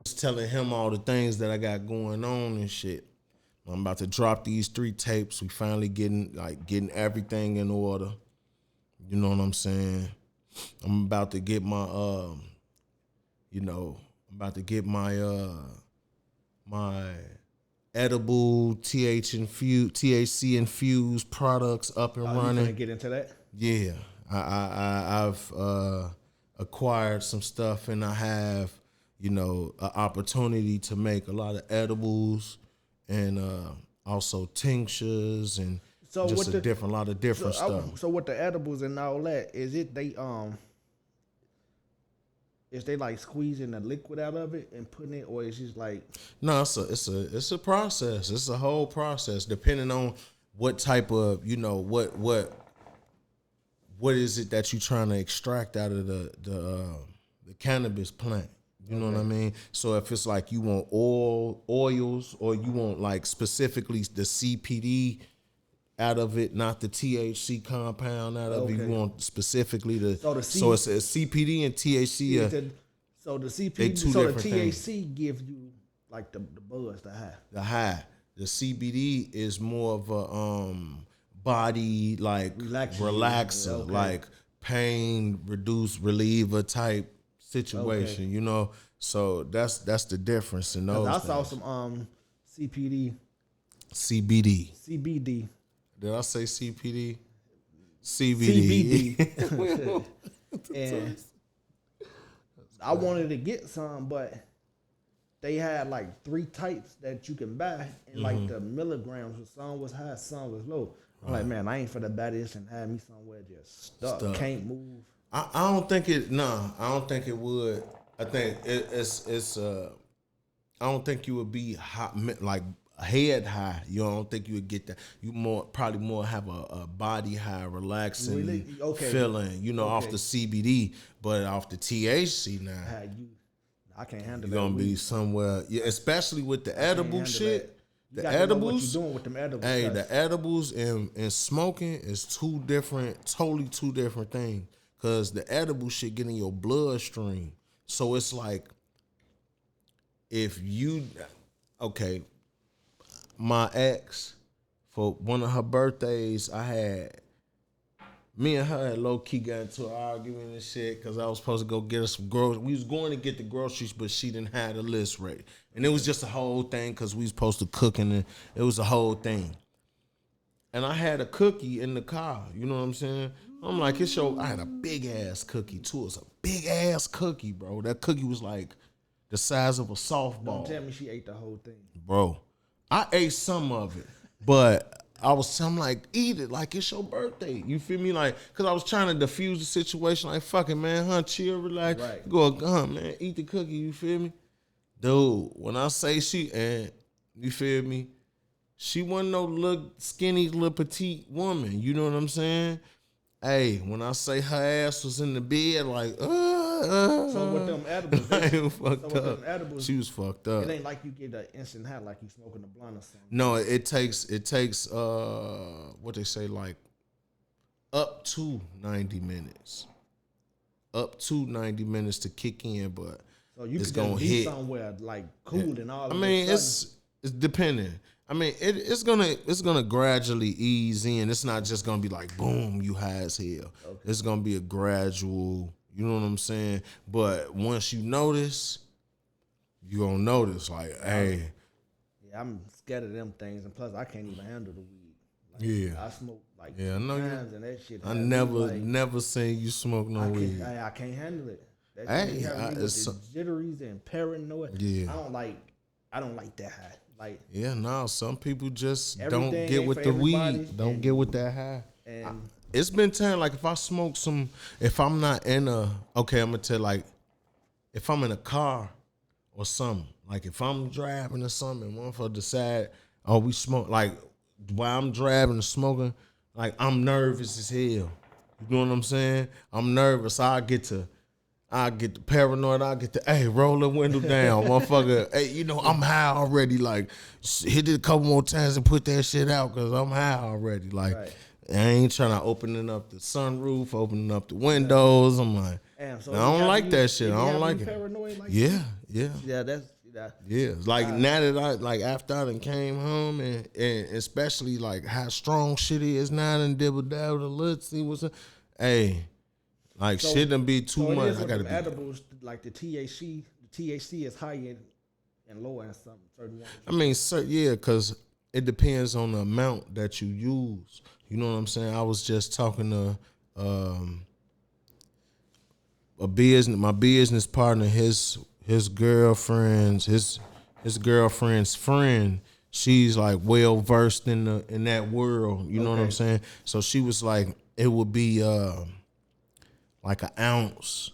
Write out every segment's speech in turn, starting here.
Just telling him all the things that I got going on and shit. I'm about to drop these 3 tapes. We finally getting everything in order. You know what I'm saying? I'm about to get my I'm about to get my edible THC infused products up and You running. gonna get into that? Yeah, I've acquired some stuff, and I have an opportunity to make a lot of edibles and also tinctures and So just with a lot of different stuff. So with the edibles and all that, is they like squeezing the liquid out of it and putting it, or is just like No, it's a process. It's a whole process depending on what type of what is it that you're trying to extract out of the cannabis plant. You know what I mean? So if it's like you want oils, or you want like specifically the CPD out of it, not the THC compound out of it. You want specifically so it's a CPD and THC. So the They CPD, two so the different things. THC gives you like the buzz, the high. The high. The CBD is more of a body like relaxer, Okay. like pain reliever type situation. Okay. You know, so that's the difference in those. I saw some CPD, CBD. CBD, Did I say CPD? CBD. CBD, and I wanted to get some, but they had like 3 types that you can buy, and like the milligrams, some was high, some was low. I'm like, man, I ain't finna buy this and have me somewhere just stuck. Can't move. I don't think it. No, I don't think it would. I think it's. I don't think you would be hot, like head high. You don't think you would get that. You probably more have a body high, relaxing Really? Okay. feeling. You know, off the CBD, but off the THC now. I can't handle You're that. gonna be somewhere, yeah, especially with the edible shit. You The got to know what edibles, you doing with them edibles. hey, the edibles and smoking is totally two different things. Cause the edible shit get in your bloodstream. So it's like, my ex, for one of her birthdays, me and her had low key got into an argument and shit because I was supposed to go get her some groceries. We was going to get the groceries, but she didn't have the list ready. And it was just a whole thing because we was supposed to cook, and it was a whole thing. And I had a cookie in the car, you know what I'm saying? I'm like, I had a big ass cookie too. It was a big ass cookie, bro. That cookie was like the size of a softball. Don't tell me she ate the whole thing. Bro, I ate some of it, but I'm like, eat it like it's your birthday. You feel me? Like, cause I was trying to diffuse the situation. Like, fucking man, chill, relax. Right. Go, man, eat the cookie. You feel me, dude? When I say you feel me? She wasn't no little skinny, little petite woman. You know what I'm saying? Hey, when I say her ass was in the bed, like, So with them edibles, up. She was fucked up. It ain't like you get an instant high like you smoking a blunt or something. No, it takes what they say, like up to 90 minutes. Up to 90 minutes to kick in, but so you it's gonna gonna be hit somewhere like cool and all. I mean, it's depending. I mean, it's gonna gradually ease in. It's not just gonna be like boom, you high as hell. Okay. It's gonna be a gradual. You know what I'm saying? But once you notice, you gonna notice like, hey. Yeah, I'm scared of them things, and plus I can't even handle the weed. Like, yeah, I smoke like I know you. And that shit. I never seen you smoke no weed. I can't handle it. That hey, it's jitteries and paranoid. Yeah, I don't like that high. Like, yeah, no, some people just don't get with the weed. Don't get with that high. And it's been time, like if I smoke if I'm not in I'm gonna tell, like, if I'm in a car or something, like if I'm driving or something and one for decide, we smoke, like while I'm driving and smoking, like I'm nervous as hell. You know what I'm saying? I'm nervous. I get the paranoid. I get the, roll the window down, motherfucker. Hey, I'm high already. Like, hit it a couple more times and put that shit out because I'm high already. Like, right. I ain't trying to opening up the sunroof, opening up the windows. I'm like, I don't like that shit. I don't like it. Paranoid like yeah, Yeah. Yeah, that's that. Yeah, like now that I like after I done came home and especially like how strong shit is now and dibble dabble let's see what's up. Hey, like shit done be too So it much. is I with gotta them be. edibles, like the THC is high and low in some certain ones. I mean, yeah, because it depends on the amount that you use. You know what I'm saying? I was just talking to my business partner, his girlfriend's friend. She's like well versed in that world. You know what I'm saying? So she was like, it would be like an ounce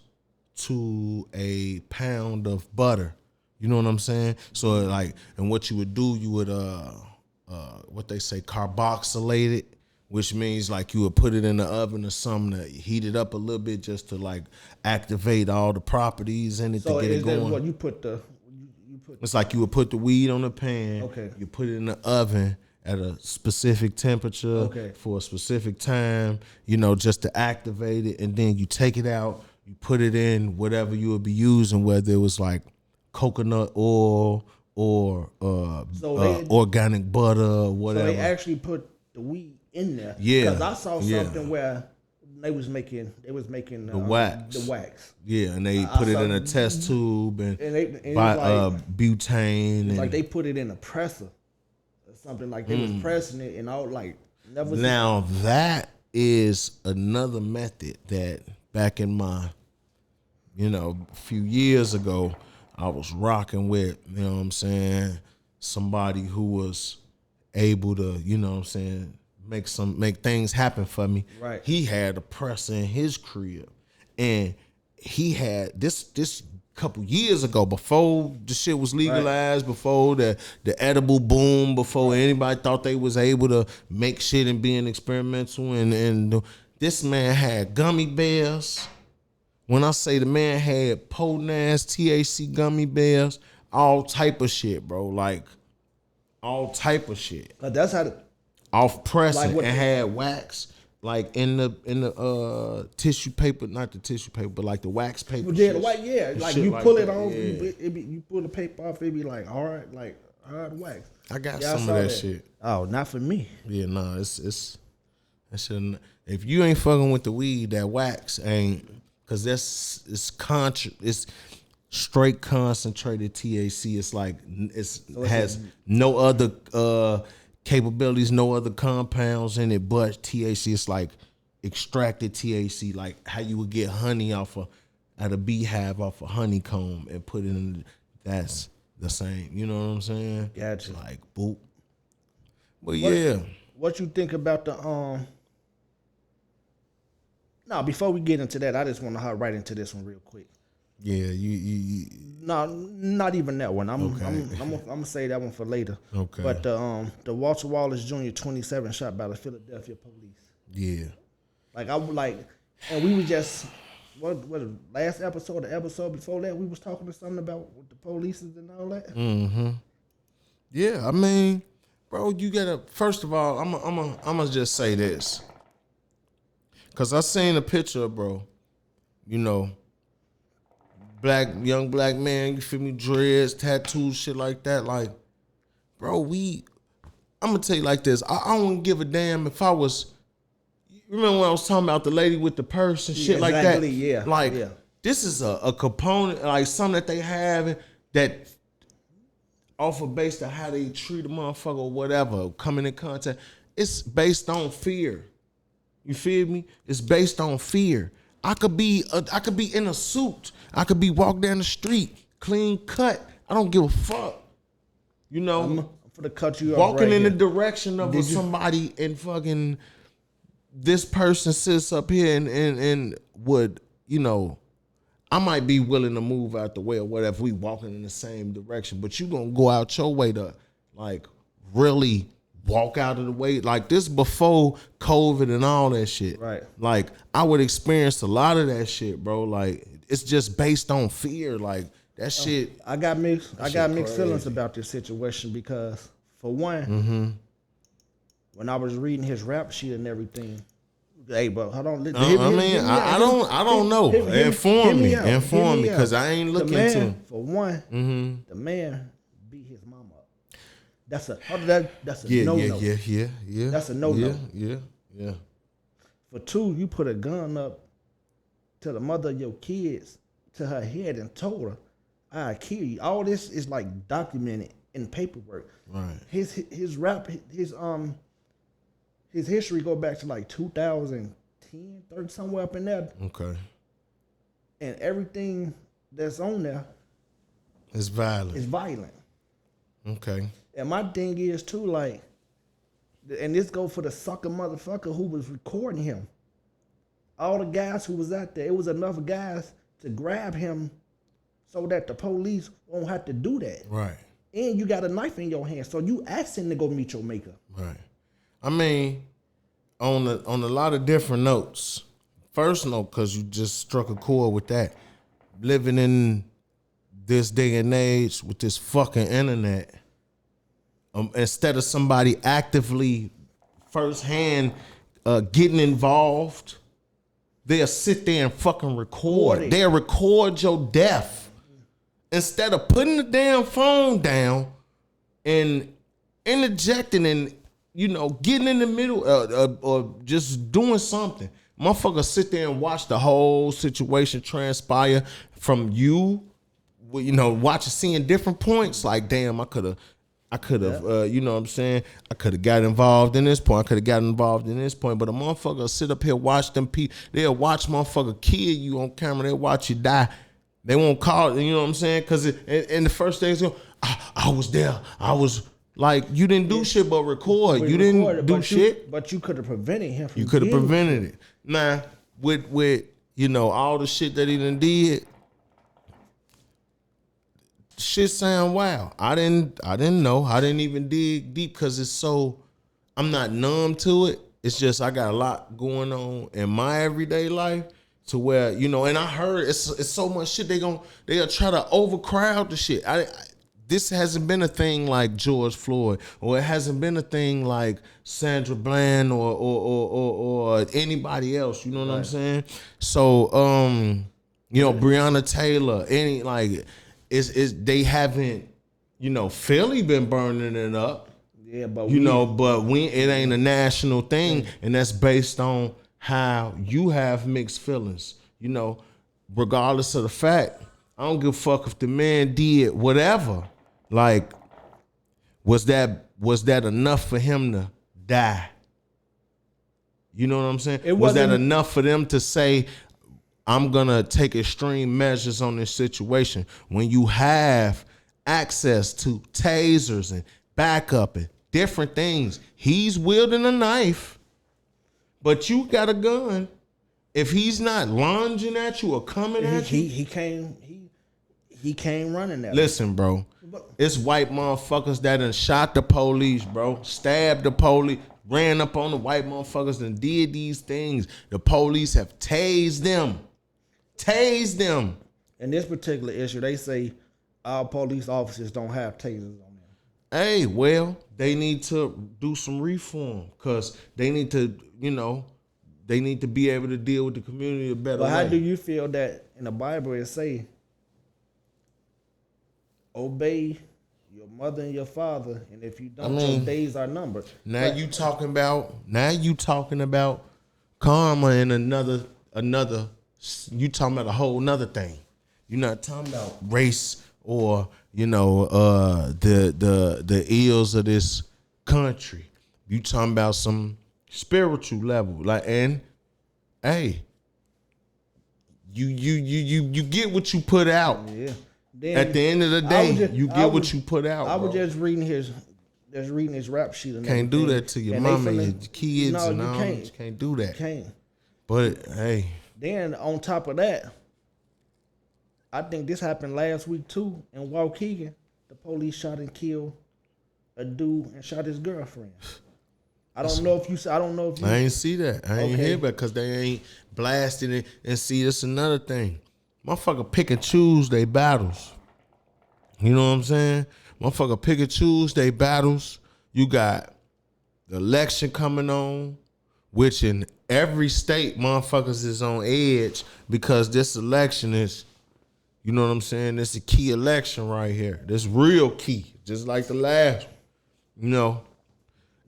to a pound of butter. You know what I'm saying? So like, and what you would do, you would what they say, carboxylate it, which means like you would put it in the oven or something to heat it up a little bit just to like activate all the properties in it So to get is it that going. what you put the It's like you would put the weed on the pan. Okay. You put it in the oven at a specific temperature for a specific time, you know, just to activate it. And then you take it out, you put it in whatever you would be using, whether it was like coconut oil or organic butter or whatever. So they actually put the weed in there. Yeah. Because I saw something where they was making the wax. The wax. Yeah, and they put it in a test tube and butane. And like they put it in a presser or something, like they was pressing it and all like never. Now that is another method that back in my, a few years ago, I was rocking with, you know what I'm saying, somebody who was able to, you know what I'm saying, make things happen for me. Right. He had a presser in his crib. And he had this couple years ago, before the shit was legalized, before the edible boom, before anybody thought they was able to make shit and being experimental, and this man had gummy bears. When I say the man had potent ass THC gummy bears, all type of shit, bro, like all type of shit. That's how off pressing and had wax. Like in the tissue paper, not the tissue paper, but like the wax paper. Yeah, like you pull it off, you pull the paper off, it be like hard wax. I got some of that shit. Oh, not for me. Yeah, no, it's that shit. If you ain't fucking with the weed, that wax ain't, cause it's straight concentrated THC. It's like has no other capabilities, no other compounds in it but THC. It's like extracted THC, like how you would get honey out a beehive off a honeycomb and put it in. That's the same. You know what I'm saying? Gotcha. Like boop. But what you think about the No, before we get into that, I just want to hop right into this one real quick. Yeah, you No, not even that one. I'm gonna say that one for later. Okay. But the Walter Wallace Jr. 27 shot by the Philadelphia police. Yeah. And we was just what last episode, the episode before that, we was talking to something about the police and all that. Mm-hmm. Yeah, I mean, bro, you gotta. First of all, I'm gonna just say this, cause I seen a picture, bro. Young black man, you feel me? Dreads, tattoos, shit like that. Like, bro, I'm gonna tell you like this. I don't give a damn if I was. Remember when I was talking about the lady with the purse and shit like that? Yeah. Like, this is a component, like something that they have that off of based on how they treat a motherfucker or whatever, coming in contact. It's based on fear. You feel me? It's based on fear. I could be in a suit. I could be walking down the street, clean cut. I don't give a fuck. I'm gonna cut you off walking right in here. the direction of somebody and fucking this person sits up here and would, I might be willing to move out the way or whatever. We walking in the same direction, but you gonna go out your way to like really walk out of the way. Like this before COVID and all that shit. Right. Like I would experience a lot of that shit, bro. Like it's just based on fear. Like that shit. I got mixed feelings about this situation because for one, when I was reading his rap sheet and everything, Hey, bro, hold on. I don't know. Inform me, because I ain't looking into him. For one, the man beat his mama up. That's a no-no. Yeah. That's a no-no. Yeah. For two, you put a gun up to the mother of your kids to her head and told her, "I kill you." All this is like documented in paperwork. Right. His history go back to like 2010, 30, somewhere up in there. Okay. And everything that's on there is violent. Okay. And my thing is too, like, and this go for the sucker motherfucker who was recording him. All the guys who was out there, it was enough guys to grab him so that the police won't have to do that. Right. And you got a knife in your hand, so you asking to go meet your maker. Right. I mean, on a lot of different notes. First note, because you just struck a chord with that. Living in this day and age with this fucking internet, instead of somebody actively firsthand getting involved, they'll sit there and fucking record. They'll record your death instead of putting the damn phone down and interjecting and, getting in the middle or just doing something. Motherfuckers sit there and watch the whole situation transpire from you, watching, seeing different points. Like, damn, I could have, you know what I'm saying? I could have got involved in this point. I could have got involved in this point. But a motherfucker sit up here, watch them people. They'll watch motherfucker kill you on camera. They'll watch you die. They won't call it, you know what I'm saying? Because in the first days, I was there. I was like, you didn't do shit but record. You didn't do shit. But you could have prevented him from You could have prevented it. Now, with all the shit that he done did, shit sound wild. I didn't know. I didn't even dig deep because it's so, I'm not numb to it. It's just I got a lot going on in my everyday life to where, and I heard it's so much shit they'll try to overcrowd the shit. This hasn't been a thing like George Floyd, or it hasn't been a thing like Sandra Bland or anybody else. You know what I'm saying? So Breonna Taylor, they haven't, Philly been burning it up. Yeah, but it ain't a national thing, and that's based on how you have mixed feelings. Regardless of the fact, I don't give a fuck if the man did whatever. Like, was that enough for him to die? You know what I'm saying? Was that enough for them to say, I'm gonna take extreme measures on this situation? When you have access to tasers and backup and different things, he's wielding a knife, but you got a gun. If he's not lunging at you or coming at you, he came running at. Listen, bro. It's white motherfuckers that done shot the police, bro. Stabbed the police, ran up on the white motherfuckers and did these things. The police have tased them. In this particular issue, they say our police officers don't have tasers on them. Hey, well, they need to do some reform because they need to, they need to be able to deal with the community a better way. But how do you feel that in the Bible it say, obey your mother and your father, and if you don't, your days are numbered? Now you talking about karma and another. You talking about a whole nother thing. You're not talking about race or the ills of this country. You talking about some spiritual level, you get what you put out. Yeah. Then, at the end of the day, you get what you put out. I was just reading his rap sheet. And can't do that to your mama and your kids and all. You can't do that. Can't. But hey. Then on top of that, I think this happened last week too in Waukegan. The police shot and killed a dude and shot his girlfriend. I don't know if you. I ain't see that. I ain't hear about because they ain't blasting it. And see, that's another thing. Motherfucker pick and choose they battles. You know what I'm saying? Motherfucker pick and choose they battles. You got the election coming on. which in every state, motherfuckers is on edge because this election is, you know what I'm saying? This is a key election right here. This real key, just like the last one, you know.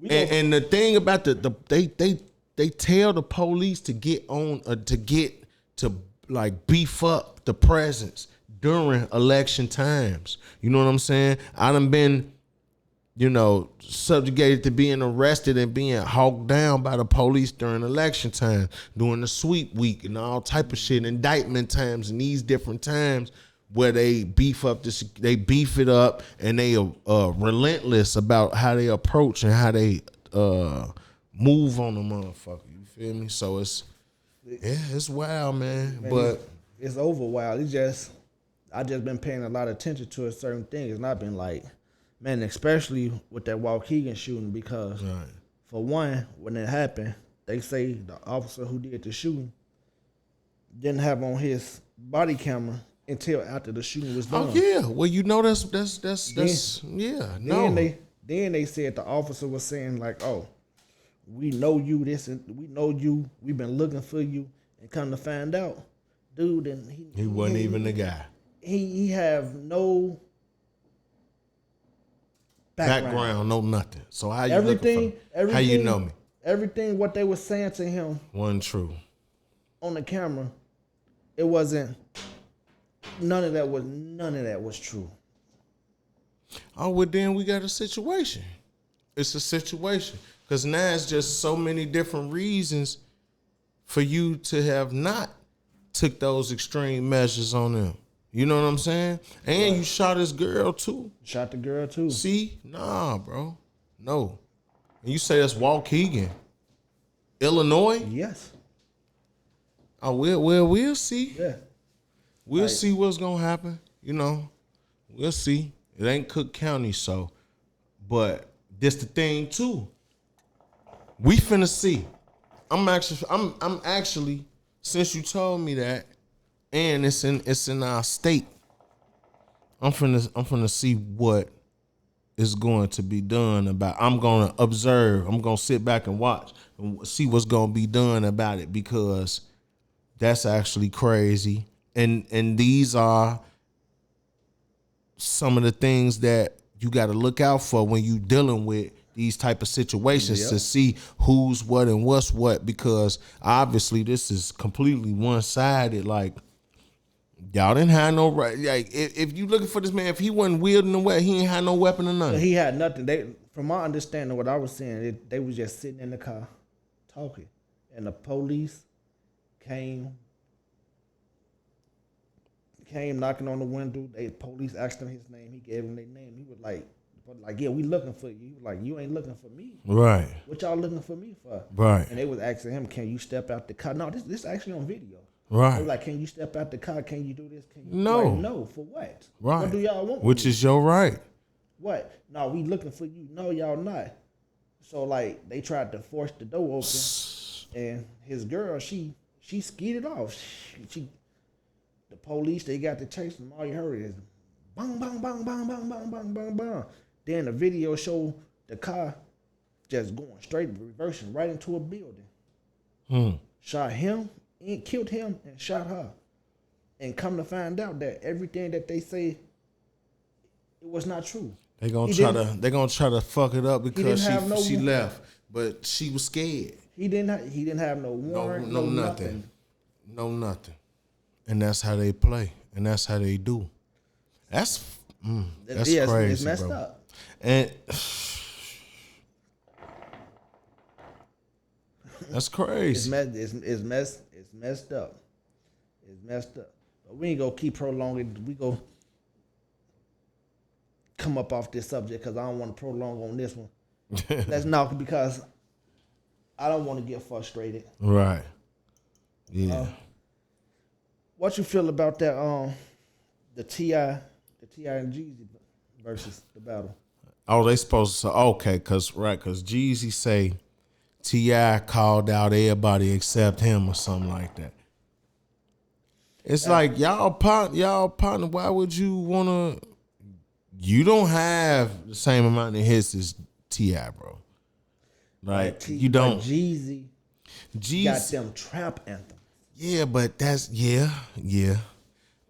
And the thing about they tell the police to get on to like beef up the presence during election times. You know what I'm saying? I done been, you know, subjugated to being arrested and being hawked down by the police during election time, during the sweep week and all type of shit, indictment times and these different times where they beef it up and they relentless about how they approach and how they move on the motherfucker. You feel me? So it's wild, man. But it's over wild. I just been paying a lot of attention to a certain thing, and I've been like, man, especially with that Waukegan shooting, because for one, when it happened, they say the officer who did the shooting didn't have on his body camera until after the shooting was done. Oh yeah, well you know that's yeah. No. Then they said the officer was saying like, oh, we know you this and we know you. We've been looking for you, and come to find out, dude, and he wasn't even the guy. He have no background, no nothing. So how you everything how you know me? Everything what they were saying to him wasn't true on the camera. It wasn't. None of that was true. Oh, well, then we got a situation. It's a situation. Because now it's just so many different reasons for you to have not took those extreme measures on them. You know what I'm saying? And you shot his girl, too. Shot the girl, too. See? Nah, bro. No. And you say that's Waukegan, Illinois? Yes. Oh, we'll see. Yeah. We'll see what's going to happen. You know, we'll see. It ain't Cook County, so. But this the thing, too. We finna see. I'm actually, since you told me that, and it's in our state, I'm finna see what is going to be done about. I'm gonna observe. I'm gonna sit back and watch and see what's gonna be done about it, because that's actually crazy. And these are some of the things that you got to look out for when you dealing with these type of situations, to see who's what and what's what, because obviously this is completely one-sided. Like, y'all didn't have no right. Like, if you looking for this man, if he wasn't wielding the weapon, he ain't had no weapon or nothing. He had nothing. From my understanding, what I was saying, they was just sitting in the car talking, and the police came knocking on the window. The police asked him his name. He gave him their name. He was like, yeah, we looking for you. He was like, you ain't looking for me. Right. What y'all looking for me for? Right. And they was asking him, can you step out the car? No, this actually on video. Right. They was like, can you step out the car? Can you do this? Can you? No. Like, no, for what? Right. What do y'all want? Which is your right. What? No, we looking for you. No, y'all not. So like they tried to force the door open, and his girl, she skeeted off. The police, they got to chase him. All you heard is bang, bang, bang, bang, bang, bang, bang, bang, bang. Then the video showed the car just going straight, reversing right into a building. Shot him, and killed him, and shot her. And come to find out that everything that they say, it was not true. They gonna try to fuck it up because she left, but she was scared. He didn't have no warrant, no nothing. No nothing. And that's how they play, and that's how they do. That's crazy, it's messed bro. up. And that's crazy. It's messed up. It's messed up. But we ain't gonna keep prolonging. We go come up off this subject because I don't want to prolong on this one. Let's not, because I don't want to get frustrated. Right. Yeah. What you feel about that? The T.I. and Jeezy versus the battle. Oh, they supposed to say, okay, cause Jeezy say T.I. called out everybody except him or something like that. It's like y'all partner. Why would you wanna? You don't have the same amount of hits as T.I., bro. Like you don't. Jeezy got Jeezy. them trap anthems. Yeah, but that's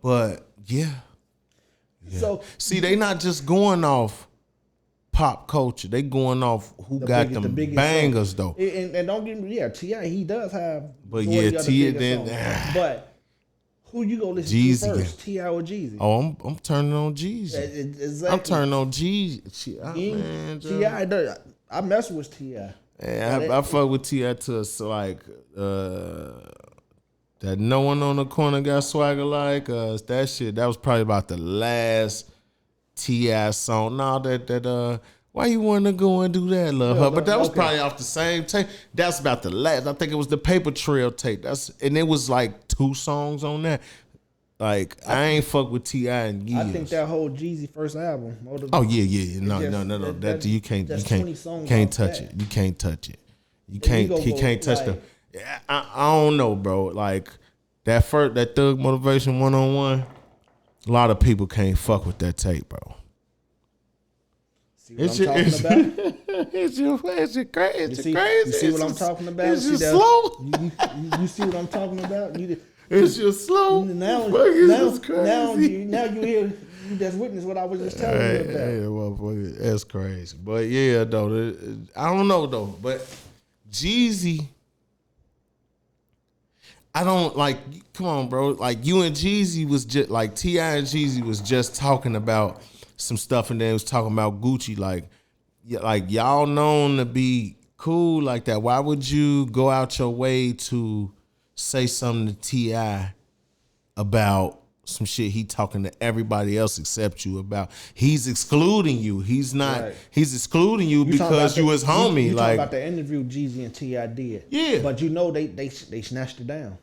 but yeah. So See, they not just going off pop culture. They going off who got them biggest bangers song. though. And don't get me, T.I. he does have But majority yeah, of the T.I. biggest then- songs. But who you gonna listen Jeezy, to first, T.I. or Jeezy? Oh, I'm turning on Jeezy. Exactly. I'm turning on Jeezy. Man, T.I. I mess with T.I. yeah, I fuck with T.I. to so like that no one on the corner got swagger like us. That shit. That was probably about the last T.I. song. Now that why you want to go and do that, love her? But that was okay. probably off the same tape. That's about the last. I think it was the Paper Trail tape. And it was like 2 songs on that. Like I ain't fuck with T.I. in years. I think that whole Jeezy first album. Oh yeah. No. That you can't touch it. You can't touch it. You can't. He can't touch the. I don't know, bro. Like that Thug Motivation 1-on-1. A lot of people can't fuck with that tape, bro. See what I'm talking about? It's crazy. You see what I'm talking about? It's See just that- slow. You see what I'm talking about? It's just slow. Now It's crazy. now you hear you just witness what I was just telling you about. Hey, motherfucker, that's crazy. But yeah, though, I don't know though. But Jeezy, I don't like. Come on, bro. Like you and Jeezy was just like T.I. and Jeezy was just talking about some stuff, and then was talking about Gucci. Like y'all known to be cool like that. Why would you go out your way to say something to T.I. about some shit he talking to everybody else except you about? He's excluding you. He's not. Right. He's excluding you because you his homie. You Like talking about the interview Jeezy and T.I. did. Yeah. But you know they snatched it down.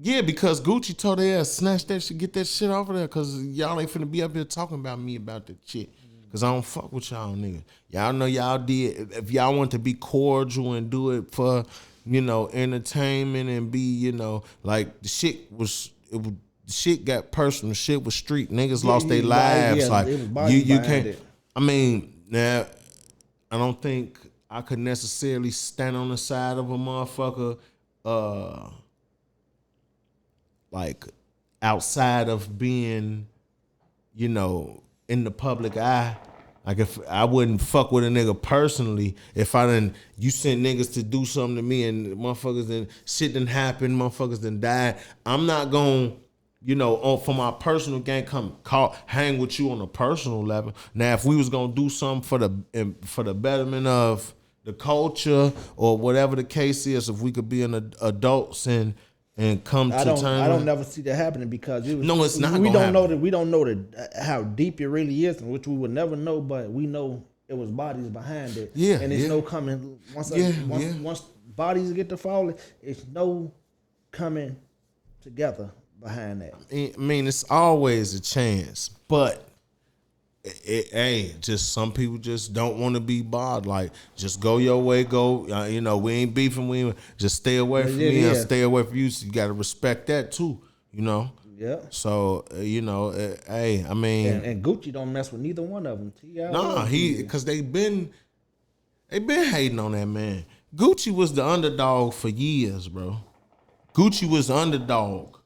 yeah, because Gucci told their ass snatch that shit, get that shit off of there, cause y'all ain't finna be up here talking about me about that shit. Cause I don't fuck with y'all niggas. Y'all know y'all did. If y'all want to be cordial and do it for, entertainment and be, like the shit was. The shit got personal. Shit was street. Niggas lost their lives. yeah, like it was bodies you behind can't. it. I mean, now I don't think I could necessarily stand on the side of a motherfucker, like outside of being, in the public eye. Like if I wouldn't fuck with a nigga personally, if you sent niggas to do something to me and motherfuckers then shit didn't happen, motherfuckers done died, I'm not gonna, for my personal gain, hang with you on a personal level. Now, if we was gonna do something for the betterment of the culture or whatever the case is, if we could be an adults and come to terms. I don't never see that happening because it was, No, it's not We gonna don't know happen. that. We don't know how deep it really is, which we would never know. But we know it was bodies behind it. Yeah, and it's yeah. no coming once bodies get to falling. It's no coming together behind that. I mean, it's always a chance, but just some people just don't want to be bothered. Like, just go your way, go. We ain't beefing. Just stay away from me and stay away from you. So you got to respect that too. Yeah. So I mean, And Gucci don't mess with neither one of them. nah, because they been hating on that man. Gucci was the underdog for years, bro. Gucci was the underdog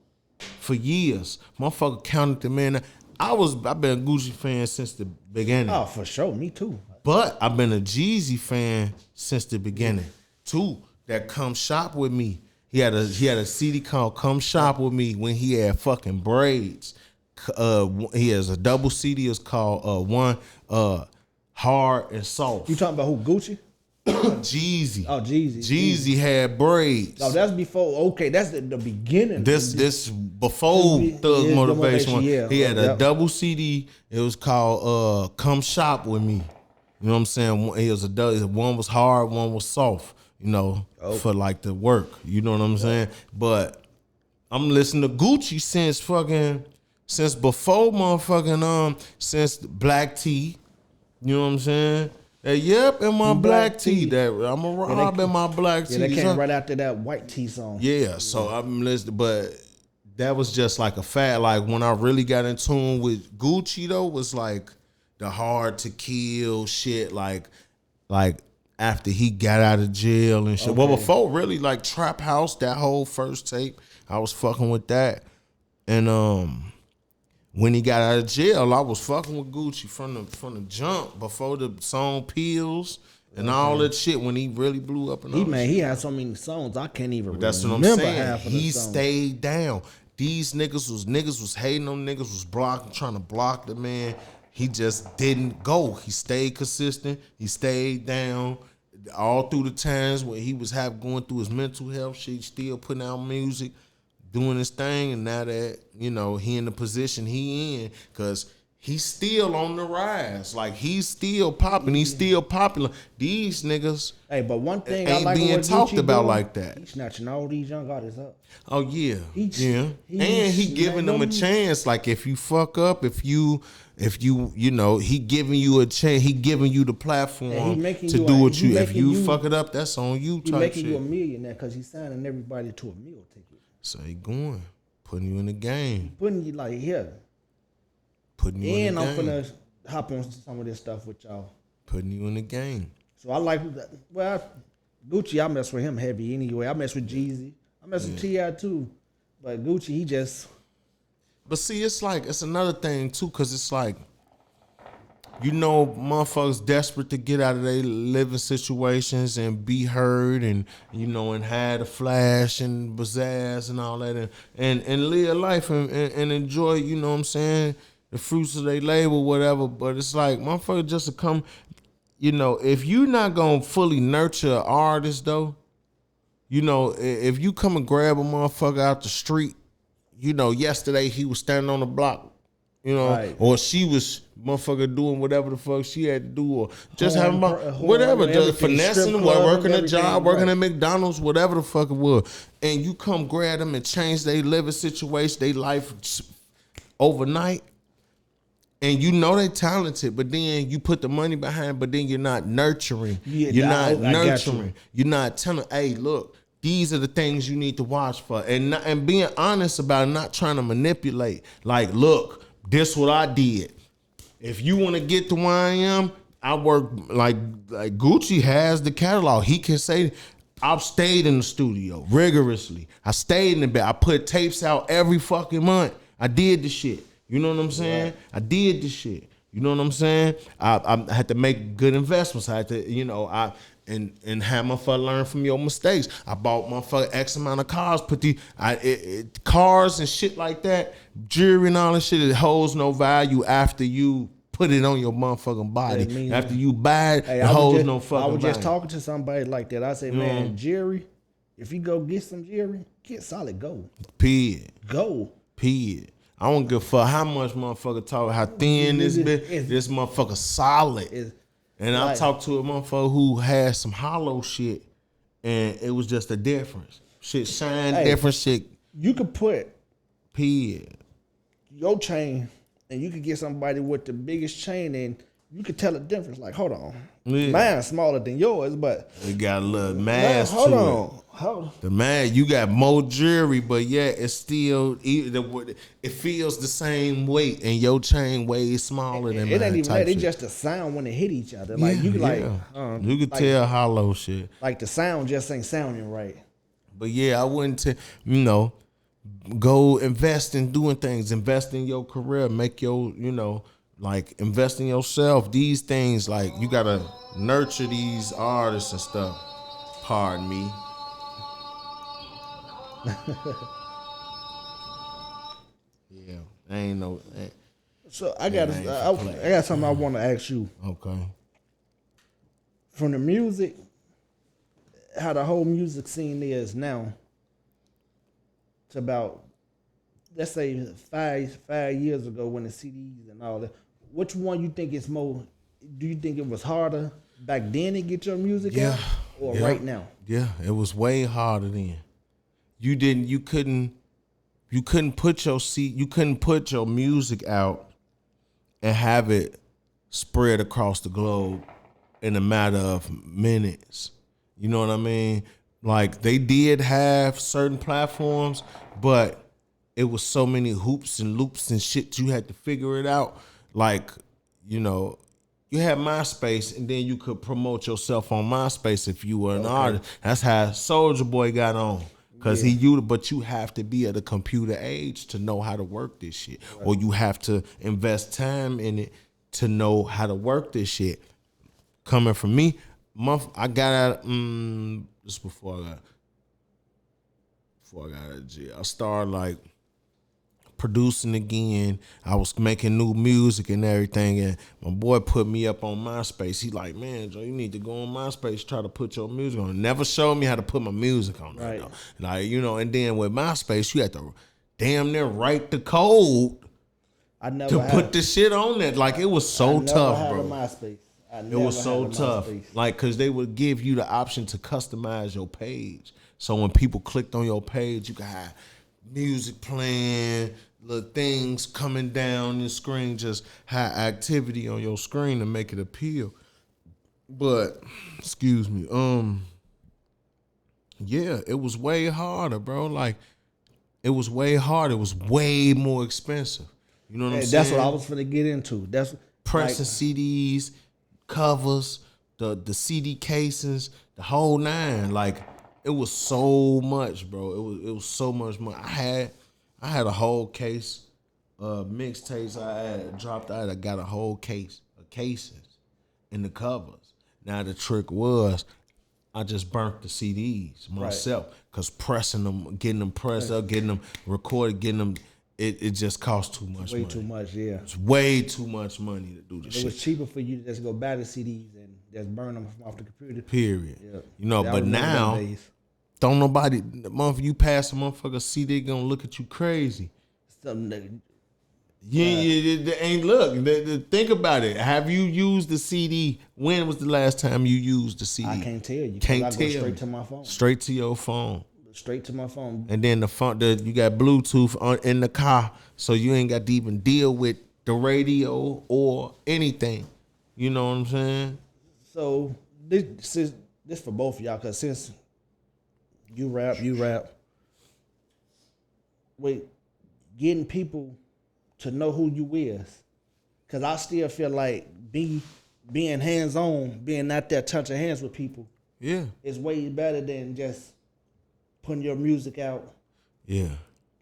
for years. Motherfucker counted the man. I've been a Gucci fan since the beginning. Oh, for sure. Me too. But I've been a Jeezy fan since the beginning too. That Come Shop With Me. He had a CD called Come Shop With Me when he had fucking braids. He has a double CD. It's called one Hard and Soft. You talking about who? Gucci? Jeezy. Oh, Jeezy. Jeezy had braids. Oh, that's before. Okay, that's the beginning. This before Thug Yeah, Motivation. yeah. He had a Yep. double CD. It was called Come Shop With Me. You know what I'm saying? It was one was hard, one was soft. For like the work. You know what I'm saying? But I'm listening to Gucci since before motherfucking since Black Tea. You know what I'm saying? Yep, in my black tee. That I'm a rob in my black tee. Yeah, they came right after that White Tee song. Yeah, so I'm listening, but that was just like a fad. Like when I really got in tune with Gucci though, was like the Hard to Kill shit. Like after he got out of jail and shit. Okay. Well, before really like Trap House, that whole first tape, I was fucking with that. And when he got out of jail, I was fucking with Gucci from the jump before the song Pills and all that shit when he really blew up. And all He had so many songs I can't even that's what I'm remember saying. half of the He songs. stayed down. These niggas was hating on niggas, was blocking, trying to block the man. He just didn't go. He stayed consistent. He stayed down all through the times when he was going through his mental health shit, still putting out music, doing his thing. And now that, you know, he in the position he in, because he's still on the rise. Like, he's still popping. He's still popular. These niggas Hey, but one thing I ain't like being what talked Gucci about doing, like that. He's snatching all these young artists up. Oh yeah, He's- yeah, he's and he giving them a letting them- chance. Like, if you fuck up, if you know, he giving you a chance. He giving you the platform And he making to you do a- what he you. If making you you- fuck it up, that's on you. He's Type making shit. you a millionaire because he's signing everybody to a meal ticket. So he going, putting you in the game, Putting you like here. putting you in And the I'm game, finna hop on some of this stuff with y'all. putting you in the game. So I like, well, Gucci, I mess with him heavy anyway. I mess with Jeezy. I mess with T.I. too. But Gucci, he just, But see, it's like, it's another thing too, cause it's like, you know, motherfuckers desperate to get out of their living situations and be heard, and you know, and have the flash and pizzazz and all that, and live life and enjoy, you know what I'm saying, the fruits of their labor, whatever. But it's like, motherfucker just to come, you know, if you not gonna fully nurture an artist though, you know, if you come and grab a motherfucker out the street, you know, yesterday he was standing on the block, you know, Right. or she was motherfucker doing whatever the fuck she had to do, or just Horn, having horn, whatever, just everything, finessing, strip or club, working a everything, job, working right. at McDonald's, whatever the fuck it was, and you come grab them and change their living situation, their life overnight. And you know they talented, but then you put the money behind, but then you're not nurturing. Yeah, you're not I got you. nurturing. You're not telling, hey, look, these are the things you need to watch for. And being honest about it, not trying to manipulate. Like, look, this what I did. If you want to get to where I am, I work like Gucci has the catalog. He can say, I've stayed in the studio rigorously. I stayed in the bed. I put tapes out every fucking month. I did the shit. You know what I'm saying? Right. I did the shit. You know what I'm saying? I had to make good investments. I had to, you know, and have motherfucker learn from your mistakes. I bought motherfucker X amount of cars, put cars and shit like that, jewelry and all that shit. It holds no value after you put it on your motherfucking body. That means- After you buy it, hey, it I was holds just, no fucking I was just value. talking to somebody like that. I said, man, Jerry, if you go get some Jerry, get solid gold. Period. Go. Period. I don't give a fuck how much motherfucker talk, how thin this bitch. This motherfucker solid. It's And I like- talked to a motherfucker who had some hollow shit, and it was just a difference. Shit shine Hey. different shit. You could put Period. your chain and you could get somebody with the biggest chain and you could tell the difference. Like, hold on. Yeah. Mine's smaller than yours, but It got a little man, mass hold to on. it. Hold on. The man, you got more jewelry, but yet it's still it feels the same weight, and your chain weighs smaller than It mine. ain't even type that. It's shit. just the sound when they hit each other. Like Yeah, you could yeah. You could tell hollow shit. like the sound just ain't sounding right. But yeah, I wouldn't you know, go invest in doing things, invest in your career, make your, you know, like invest in yourself. These things, like you gotta nurture these artists and stuff. Pardon me. Yeah, ain't no So I got ain't I for play. got something I want to ask you. okay. From the music, how the whole music scene is now, to about, let's say 5 years ago when the CDs and all that. Which one you think is more? Do you think it was harder back then to get your music Yeah, out, or yeah. right now? Yeah, it was way harder then. You couldn't put your music out and have it spread across the globe in a matter of minutes. You know what I mean? Like, they did have certain platforms, but it was so many hoops and loops and shit you had to figure it out. Like, you know, you had MySpace, and then you could promote yourself on MySpace if you were an artist. That's how Soulja Boy got on. Cause but you have to be at a computer age to know how to work this shit. Right. Or you have to invest time in it to know how to work this shit. Coming from me, I got out just before I got out of jail. I started like producing again. I was making new music and everything, and my boy put me up on MySpace. He like, man, Joe, you need to go on MySpace, try to put your music on. Never showed me how to put my music on there, though. Like, you know, and then with MySpace, you had to damn near write the code to put the shit on there. Like, it was so tough, bro. MySpace. It was so tough. Like, cause they would give you the option to customize your page. So when people clicked on your page, you could have music playing, little things coming down your screen, just have activity on your screen to make it appeal. But, excuse me, yeah, it was way harder, bro. Like, it was way harder. It was way more expensive. You know what I'm saying? That's what I was finna get into. That's pressing CDs, covers, the CD cases, the whole nine. Like, it was so much, bro. It was so much money. I had a whole case of mixtapes I had dropped out. I got a whole case of cases and the covers. Now the trick was I just burnt the CDs myself because pressing them, getting them pressed up, getting them recorded, getting them, it just cost too much money. Way too much, yeah. It's way too much money to do this shit. It was cheaper for you to just go buy the CDs and just burn them off the computer. Period. Yeah. You know, but now, don't nobody, the motherfucker, you pass a motherfucker CD, gonna look at you crazy. Something that, they ain't look. Think about it. Have you used the CD? When was the last time you used the CD? I can't tell you. Can't I tell. Go straight to my phone. Straight to your phone. Straight to my phone. And then you got Bluetooth in the car, so you ain't got to even deal with the radio or anything. You know what I'm saying? So this for both of y'all, because since you rap. Wait, getting people to know who you is. Because I still feel like being hands-on, being out there touching hands with people, is way better than just putting your music out. Yeah.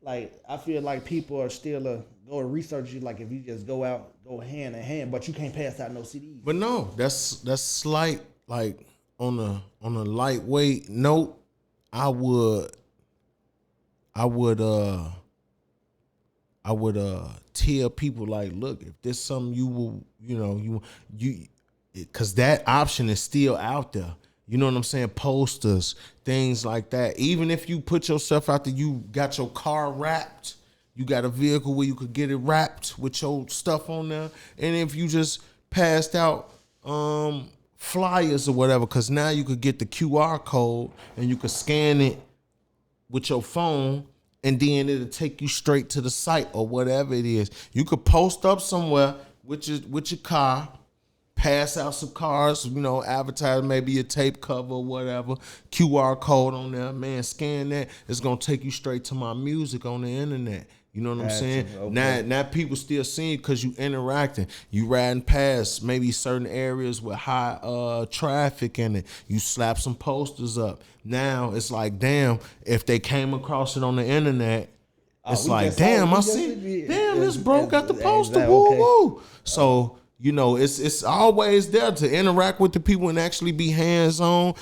Like, I feel like people are still go research you, like if you just go out, go hand in hand, but you can't pass out no CDs. But no, that's slight, like on a lightweight note, I would tell people like, look, if there's something you will, you because that option is still out there. You know what I'm saying? Posters, things like that. Even if you put yourself out there, you got your car wrapped, you got a vehicle where you could get it wrapped with your stuff on there. And if you just passed out flyers or whatever, because now you could get the QR code and you could scan it with your phone, and then it'll take you straight to the site or whatever it is. You could post up somewhere with your car, pass out some cars, advertise maybe a tape cover or whatever, QR code on there, man, scan that. It's gonna take you straight to my music on the internet. You know what I'm saying? Okay. Now people still seeing because you interacting. You riding past maybe certain areas with high traffic in it. You slap some posters up. Now it's like, damn, if they came across it on the internet, it's like, damn, I see, damn, this bro got the poster, woo woo. So, it's always there to interact with the people and actually be hands on.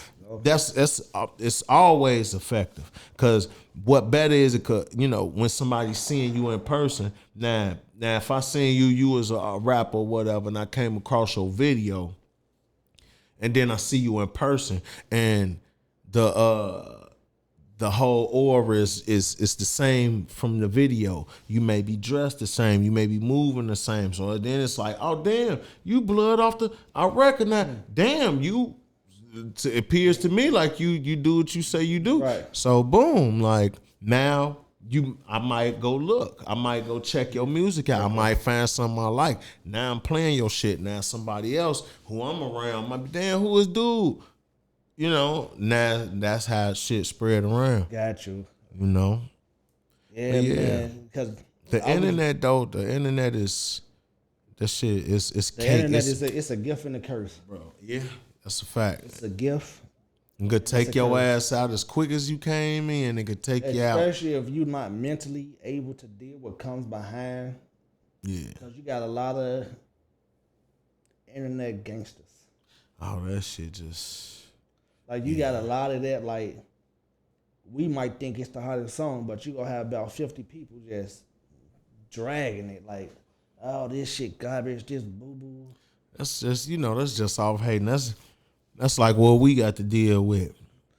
It's always effective, because what better is it? When somebody's seeing you in person. Now if I seen you as a rapper or whatever, and I came across your video, and then I see you in person, and the whole aura is the same from the video. You may be dressed the same, you may be moving the same. So then it's like, oh damn, you blood off I recognize. Damn, it appears to me like you do what you say you do. Right. So boom, like now I might go look. I might go check your music out. I might find something I like. Now I'm playing your shit. Now somebody else who I'm around might be, damn, who is dude? Now that's how shit spread around. Got you. Yeah, man. Because the internet is That shit is The cake. internet it's a gift and a curse. Bro, yeah, that's a fact. It's a gift. It could take your ass out as quick as you came in. It could take you out. Especially if you're not mentally able to deal with what comes behind. Yeah. Because you got a lot of internet gangsters. Oh, that shit just... Like, you got a lot of that, like, we might think it's the hottest song, but you gonna have about 50 people just dragging it. Like, oh, this shit garbage, this boo-boo. That's just, that's just off hating. That's like what we got to deal with.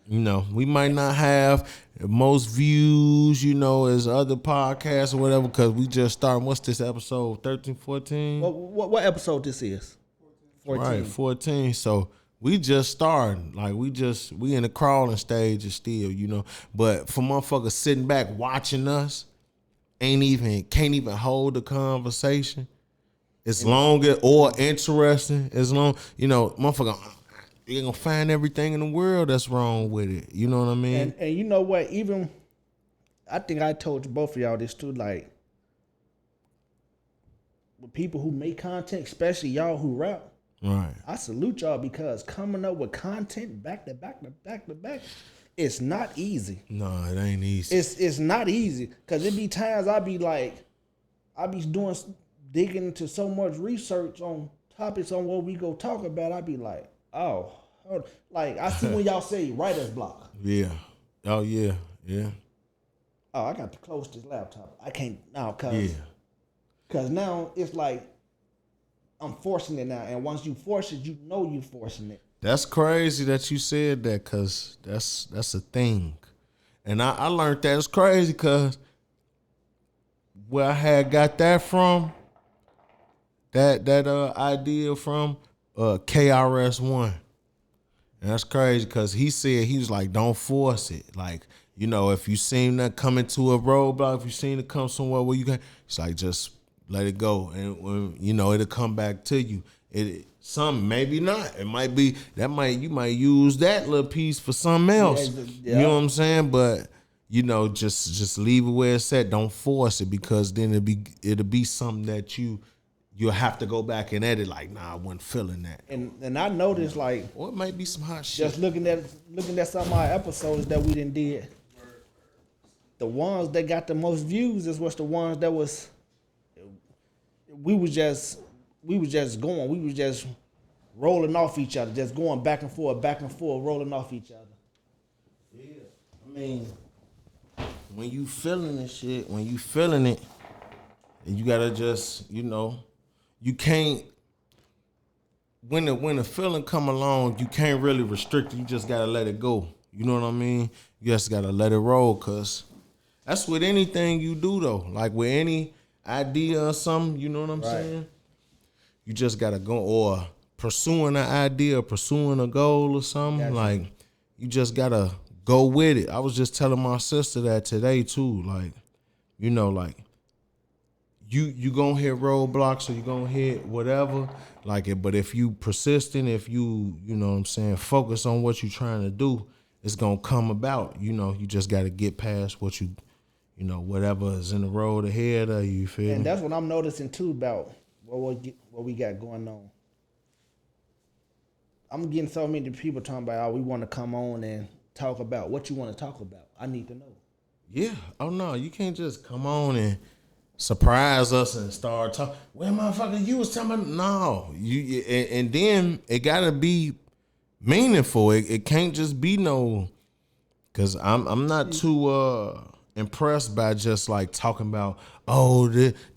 We might not have the most views, as other podcasts or whatever, because we just started. What's this episode? 13, 14? What episode this is? 14. Right, 14. So we just started. Like, we in the crawling stage still, But for motherfuckers sitting back watching us, can't even hold the conversation. It's longer or interesting. As long, motherfucker, you're gonna find everything in the world that's wrong with it. You know what I mean? And you know what? Even I think I told both of y'all this too. Like, with people who make content, especially y'all who rap, right? I salute y'all because coming up with content back to back to back to back, it's not easy. No, it ain't easy. It's not easy because it be times I be digging into so much research on topics on what we go talk about. I be like, oh, like I see when y'all say writer's block. Yeah. Oh yeah. Yeah. Oh, I got to close this laptop. I can't now because now it's like I'm forcing it now, and once you force it, you forcing it. That's crazy that you said that, cause that's a thing, and I learned that it's crazy, cause where I had got that from, that idea from KRS-One, and that's crazy, cause he said he was like, don't force it, like. If you seem to come into a roadblock, if you seem to come somewhere where you can, it's like just let it go, and when it'll come back to you. Some maybe not. It might be you might use that little piece for something else. Yeah. You know what I'm saying? But just leave it where it's at. Don't force it, because then it'll be something that you'll have to go back and edit. Like, nah, I wasn't feeling that. And I noticed, like, or it might be some hot shit. Just looking at some of our episodes that we done did. The ones that got the most views is what's the ones that was we was just going. We was just rolling off each other, just going back and forth, rolling off each other. Yeah, I mean, when you feeling this shit, when you feeling it, and you gotta just, you can't. When the feeling come along, you can't really restrict it. You just gotta let it go. You know what I mean? You just gotta let it roll, cause that's with anything you do though. Like with any idea or something, you know what I'm saying? You just gotta go, or pursuing an idea, pursuing a goal or something. Gotcha. Like, you just gotta go with it. I was just telling my sister that today too. Like, like you gonna hit roadblocks or you gonna hit whatever. Like it, but if you persistent, if you know what I'm saying, focus on what you're trying to do, it's gonna come about. You just gotta get past what whatever is in the road ahead of you, feel And me? that's what I'm noticing too about what we got going on. I'm getting so many people talking about, we want to come on and talk about what you want to talk about. I need to know. Yeah. Oh no, you can't just come on and surprise us and start talking. Well, motherfucker, you was talking about no. And then it gotta be meaningful. It can't just be no. Cause I'm not too impressed by just like talking about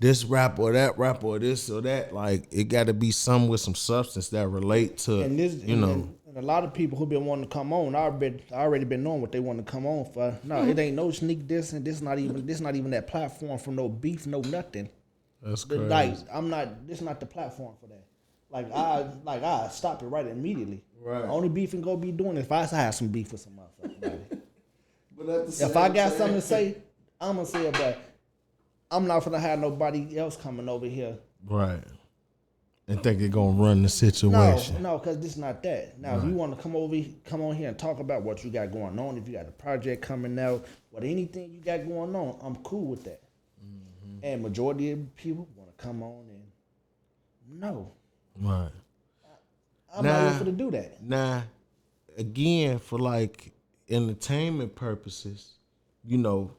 this rap or that rap or this or that. Like, it got to be some with some substance that relate to and a lot of people who been wanting to come on, I already been knowing what they want to come on for. No, It ain't no sneak this, and this not even that platform for no beef, no nothing. That's crazy. Like, this not the platform for that. I stop it right immediately. Right. The only beef I'm gonna be doing is if I have some beef with some motherfucker. But if I got something to say, I'm gonna say it, but I'm not gonna have nobody else coming over here. Right. And think they're gonna run the situation. No, because this is not that. Now, If you want to come on here and talk about what you got going on, if you got a project coming out, what anything you got going on, I'm cool with that. Mm-hmm. And majority of people want to come on and No. Right. I'm not able to do that. Nah, again, for like entertainment purposes, you know,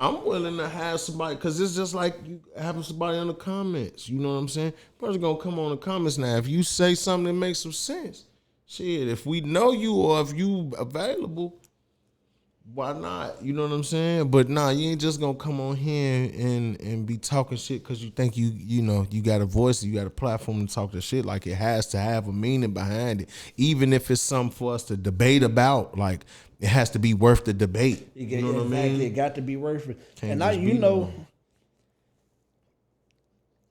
I'm willing to have somebody, because it's just like you having somebody in the comments. You know what I'm saying? Person gonna come on the comments now. If you say something that makes some sense, shit, if we know you or if you available, why not? You know what I'm saying? But nah, you ain't just gonna come on here and be talking shit because you think you know you got a voice, you got a platform to talk the shit. Like, it has to have a meaning behind it, even if it's something for us to debate about. Like, it has to be worth the debate. You know what I mean? It got to be worth it. Can't And you know,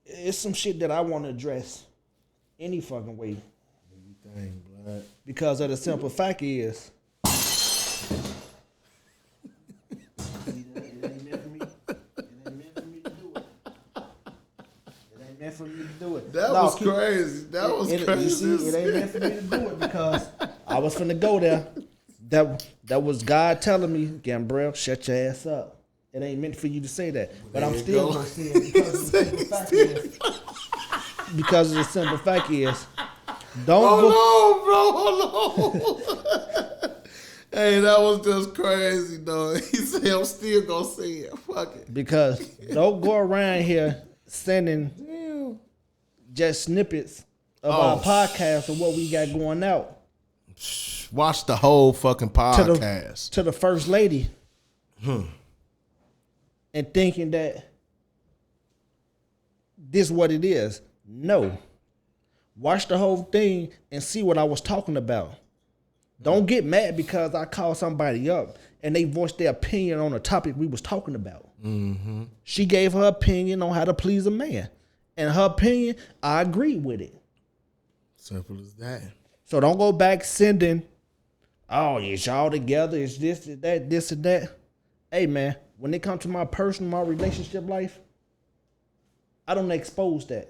it's some shit that I want to address any fucking way. Dang, blood. Because of the simple fact is, for me to do it. That was crazy. That was crazy. You see, it ain't meant for me to do it because I was finna go there. That was God telling me, Gambrell, shut your ass up. It ain't meant for you to say that. But I'm still gonna say it because of the simple fact is. Because of the simple fact is, hold on. Hey, that was just crazy, though. He said, I'm still gonna say it. Fuck it. Because don't go around here sending just snippets of our podcast of what we got going out. Watch the whole fucking podcast. To the first lady. And thinking that this is what it is. No. Watch the whole thing and see what I was talking about. Don't get mad because I called somebody up and they voiced their opinion on the topic we was talking about. Mm-hmm. She gave her opinion on how to please a man. And her opinion, I agree with it. Simple as that. So don't go back sending, oh, it's y'all together, it's this and that, this and that. Hey, man, when it comes to my my relationship life, I don't expose that.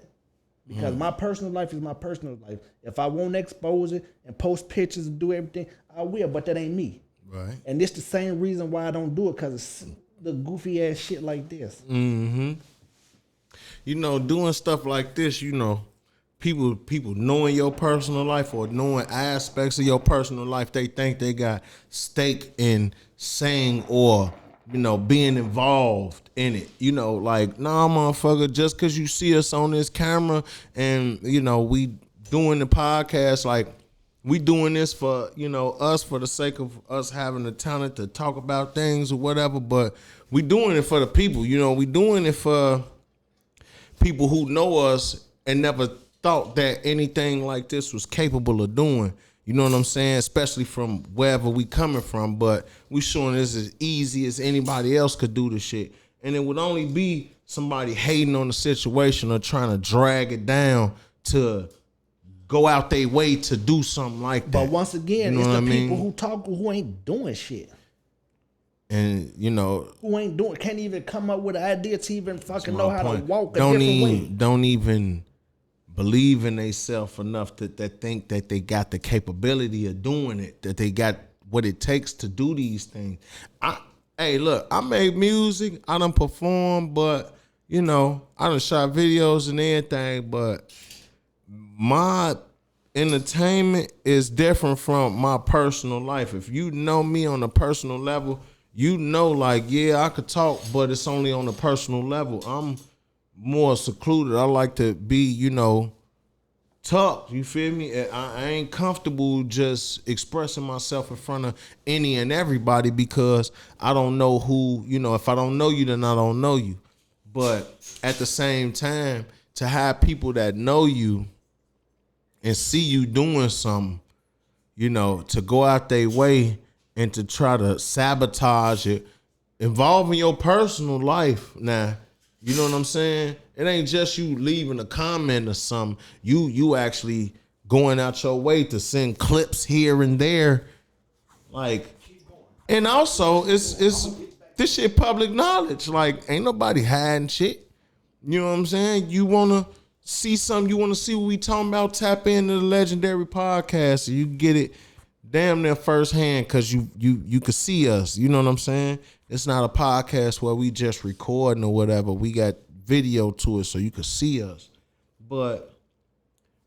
Because my personal life is my personal life. If I want to expose it and post pictures and do everything, I will, but that ain't me. Right. And it's the same reason why I don't do it, because it's the goofy ass shit like this. Mm-hmm. You know, doing stuff like this, you know, people knowing your personal life or knowing aspects of your personal life, they think they got stake in saying or, you know, being involved in it. You know, like, nah, motherfucker, just because you see us on this camera and, you know, we doing the podcast, like, we doing this for, you know, us, for the sake of us having the talent to talk about things or whatever, but we doing it for the people. You know, we doing it for people who know us and never thought that anything like this was capable of doing. You know what I'm saying? Especially from wherever we coming from, but we showing this as easy as anybody else could do the shit. And it would only be somebody hating on the situation or trying to drag it down to go out their way to do something like that. But once again, you know, it's the people who talk who ain't doing shit. And, you know, who ain't doing, can't even come up with an idea to even fucking know how to walk a different way. Don't even believe in themselves enough that think that they got the capability of doing it, that they got what it takes to do these things. Hey, look, I made music, I done performed, but, you know, I done shot videos and everything, but my entertainment is different from my personal life. If you know me on a personal level, you know, like, yeah, I could talk, but it's only on a personal level. I'm more secluded. I like to be, you know, talk. You feel me? I ain't comfortable just expressing myself in front of any and everybody because I don't know who, you know, if I don't know you, then I don't know you. But at the same time, to have people that know you and see you doing something, you know, to go out their way and to try to sabotage it, involving your personal life now, you know what I'm saying? It ain't just you leaving a comment or something. You actually going out your way to send clips here and there. Like, and also it's this shit public knowledge. Like, ain't nobody hiding shit. You know what I'm saying? You wanna see something, you wanna see what we talking about, tap into the Legendary Podcast so you get it damn near firsthand, because you could see us. You know what I'm saying? It's not a podcast where we just recording or whatever. We got video to it so you could see us. But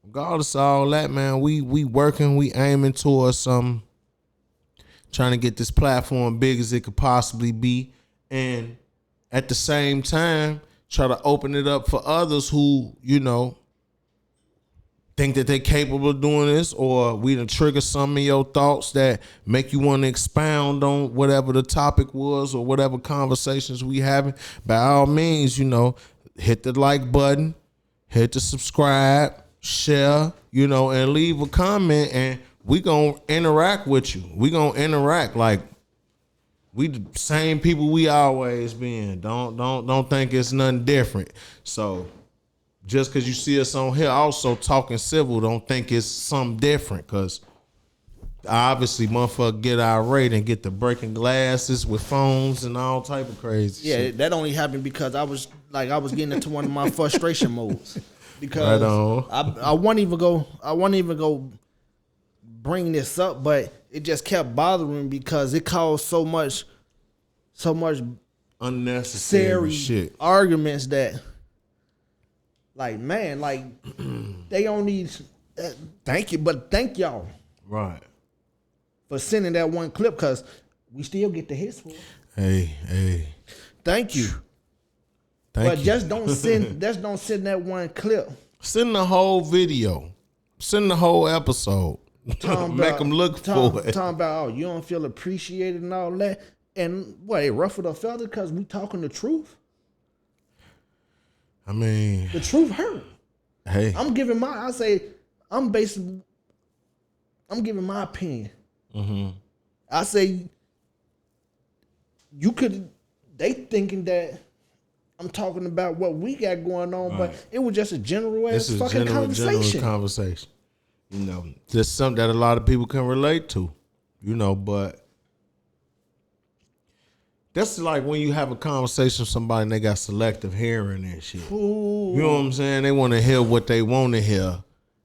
regardless of all that, man, we working, we aiming towards something, trying to get this platform big as it could possibly be, and at the same time try to open it up for others who, you know, think that they're capable of doing this, or we done trigger some of your thoughts that make you want to expound on whatever the topic was or whatever conversations we having. By all means, you know, hit the like button, hit the subscribe, share, you know, and leave a comment, and we gonna interact with you. We gonna interact like we the same people we always been. Don't think it's nothing different. So just because you see us on here also talking civil, don't think it's something different, because obviously motherfucker get irate and get the breaking glasses with phones and all type of crazy shit. Yeah, that only happened because I was getting into one of my frustration modes. Because Right on. I won't even go bring this up, but it just kept bothering me because it caused so much Unnecessary shit. arguments that, like, man, like they don't need thank y'all Right. for sending that one clip, because we still get the hits for it. Hey. Thank you. Thank you. Just don't send that one clip. Send the whole video. Send the whole episode. Make them look for it. Talking about, oh, you don't feel appreciated and all that. And what, it ruffled a feather because we talking the truth? I mean, The truth hurt. hey. I'm giving my opinion. Mm-hmm. I say they thinking that I'm talking about what we got going on, but it was just a general ass This is fucking general conversation. conversation. You know, just something that a lot of people can relate to. You know, but that's like when you have a conversation with somebody and they got selective hearing and shit. Ooh. You know what I'm saying? They want to hear what they want to hear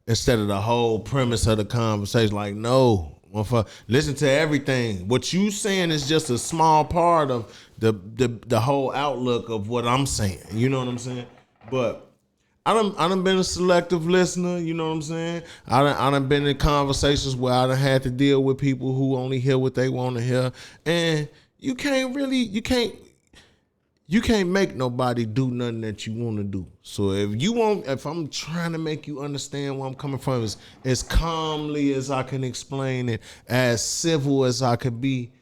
instead of the whole premise of the conversation. Like, no, motherfucker, listen to everything. What you saying is just a small part of the whole outlook of what I'm saying. You know what I'm saying? But I done been a selective listener. You know what I'm saying? I done been in conversations where I done had to deal with people who only hear what they want to hear, and you can't make nobody do nothing that you want to do. So if I'm trying to make you understand where I'm coming from, as calmly as I can explain it, as civil as I could be,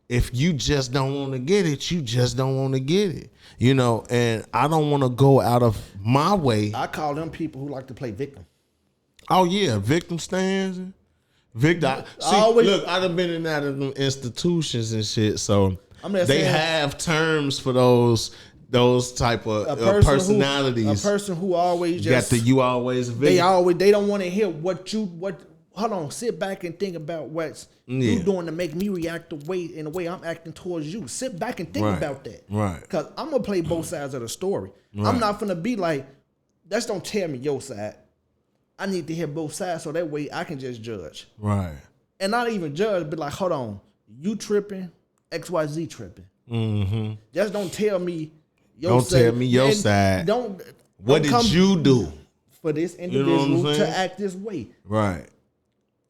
if you just don't want to get it, you just don't want to get it. You know, and I don't want to go out of my way. I call them people who like to play victim. Oh yeah, victim stands. Victim. Look, I done been in that of them institutions and shit. So they have terms for those type of personalities. A person who always just got the you always victim. They don't want to hear what. Hold on, sit back and think about what you doing to make me react in the way I'm acting towards you. Sit back and think about that. Right. Because I'm gonna play both sides of the story. Right. I'm not gonna be like, just don't tell me your side. I need to hear both sides so that way I can just judge. Right. And not even judge, but like, hold on, you tripping, XYZ tripping. Mm-hmm. Just don't tell me your side. Don't tell me your side. What did you do for this individual to act this way? Right.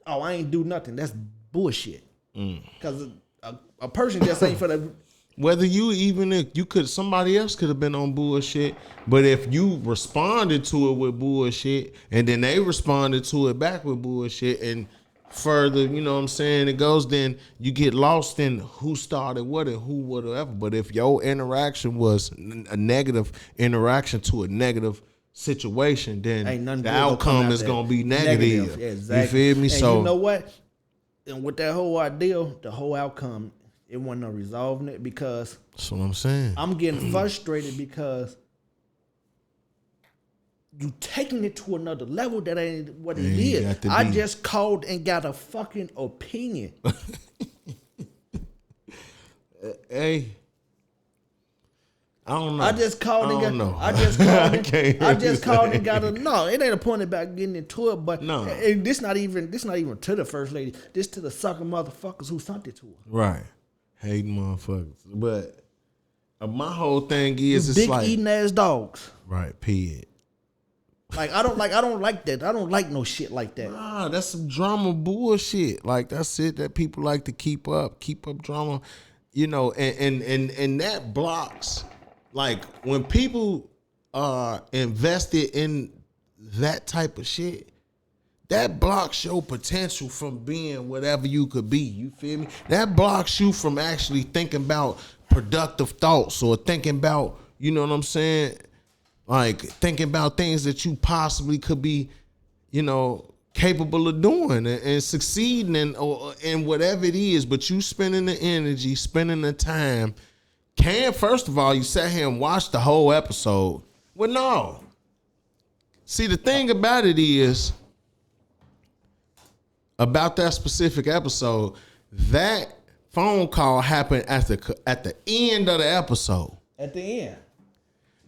Oh, I ain't do nothing. That's bullshit. Because a person just ain't for the. Whether somebody else could have been on bullshit, but if you responded to it with bullshit and then they responded to it back with bullshit and further, you know what I'm saying, it goes, then you get lost in who started what and who whatever. But if your interaction was a negative interaction to a negative situation, then the outcome is gonna be negative. Yeah, exactly. You feel me? And so you know what? And with that whole ordeal, the whole outcome, it wasn't no resolving it, because that's what I'm saying. I'm getting frustrated because you taking it to another level that ain't what it is. I just called and got a fucking opinion. Hey. I don't know. I just called and got a no. It ain't a point about getting into it, but no. This not even to the first lady. This to the sucker motherfuckers who sent it to her. Right, hate motherfuckers. But My whole thing You is it's dick like eating ass dogs. right, period. Like I don't like that. I don't like no shit like that. Nah, that's some drama bullshit. Like that's it that people like to keep up drama, you know, and that blocks. Like when people are invested in that type of shit, that blocks your potential from being whatever you could be. You feel me? That blocks you from actually thinking about productive thoughts or thinking about, you know what I'm saying? Like thinking about things that you possibly could be, you know, capable of doing and succeeding in whatever it is. But you spending the energy, spending the time. First of all, you sat here and watched the whole episode. Well, no. See, the thing about it is, about that specific episode, that phone call happened at the end of the episode. At the end.